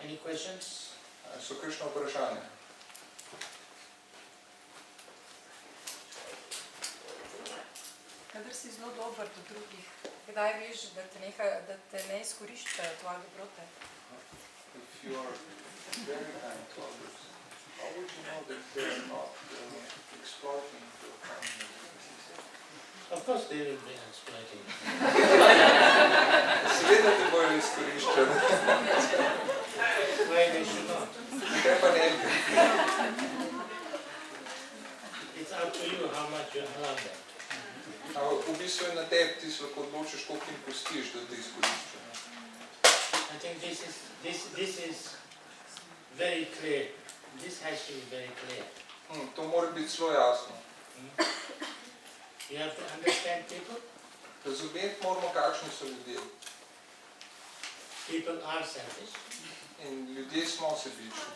Any questions? So kakšno vprašanje? Kadar si zelo dober do drugih, kdaj veš, da te ne izkoriščajo tvoje dobrote? If you are very kind to others, how would you know that they are not exploiting your kindness? Of course they will be exploiting. Seveda te bojo izkoriščali. Why they should not? Kaj pa ne bi? It's up to you how much you allow them. V bistvu je na tebi, ti se lahko odločiš, koliko jim pustiš, da te izkoriščajo. I think this is very clear. This has to be very clear. To mora biti zelo jasno. You have to understand people. Razumeti moramo, kakšni so ljudje. People are selfish. In ljudje smo sebični.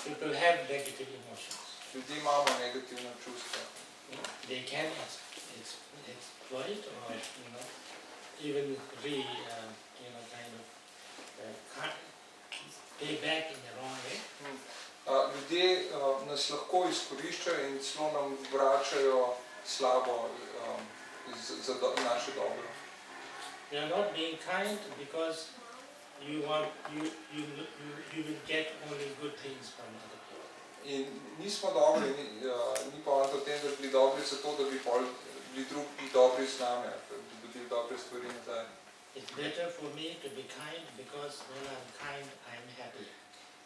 People have negative emotions. Ljudje imamo negativna čustva. They can exploit or even pay back in the wrong way. Ljudje nas lahko izkoriščajo in celo nam vračajo slabo za naše dobro. You are not being kind because you will get only good things from other people. In nismo dobri, ni poanta v tem, da bi bili dobri zato, da bi bili drugi dobri z nami, da bi dobili dobre stvari nazaj. It's better for me to be kind because when I'm kind, I'm happy.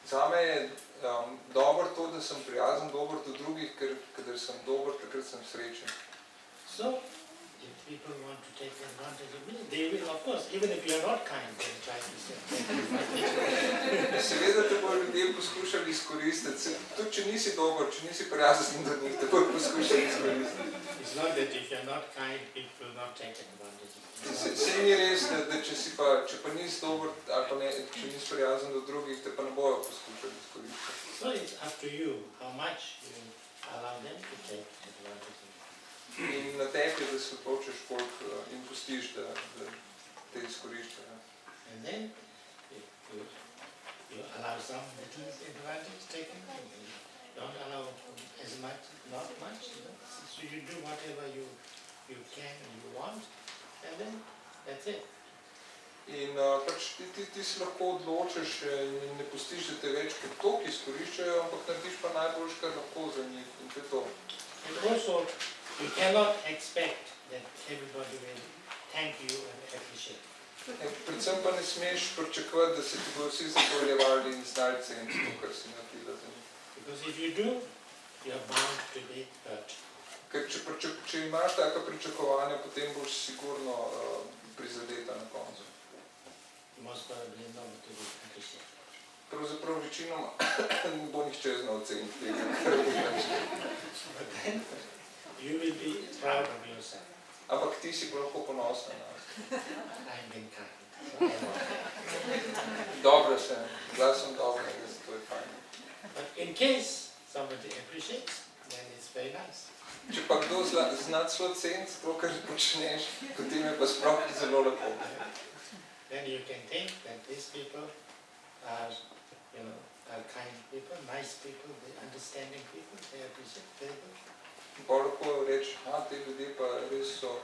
Zame je dobro to, da sem prijazen, dober do drugih, ker kadar sem dober, takrat sem srečen. So, if people want to take advantage of me, they will, of course, even if you are not kind, they will try to take advantage. Seveda te bojo ljudje poskušali izkoristiti. Tudi če nisi dober, če nisi prijazen do njih, te bojo poskušali izkoristiti. It's not that if you are not kind, people will not take advantage of you. Sej ni res, da če pa nisi dober, ali pa če nisi prijazen do drugih, te pa ne bojo poskušali izkoristiti. So it's up to you how much you allow them to take advantage of you. In na tebi je, da se odločiš, koliko jim pustiš, da te izkoriščajo. And then you allow some little advantage taken, you don't allow as much, not much, so you do whatever you can and you want, and then that's it. In pač ti se lahko odločiš in ne pustiš, da te več kot toliko izkoriščajo, ampak narediš pa najboljš, kar lahko za njih, in to je to. And also, you cannot expect that everybody will thank you and appreciate. Predvsem pa ne smeš pričakovati, da se ti bodo vsi zahvaljevali in znali ceniti to, kar si naredila za njih. Because if you do, you are bound to be hurt. Ker če imaš taka pričakovanja, potem boš sigurno prizadeta na koncu. Most probably nobody will appreciate. Pravzaprav večinoma ne bo nihče znal ceniti tega, kar delaš. But then you will be proud of yourself. Ampak ti si lahko ponosna na nas. I've been kind. So I know. Dobro sem, bila sem dobra, to je fajn. But in case somebody appreciates, then it's very nice. Če pa kdo zna celo ceniti to, kar počneš, potem je pa sploh zelo lepo. Then you can think that these people are, are kind people, nice people, understanding people, they appreciate very good. Pa lahko reči, ti ljudje pa res so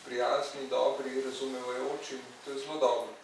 prijazni, dobri, razumevajoči, to je zelo dobro.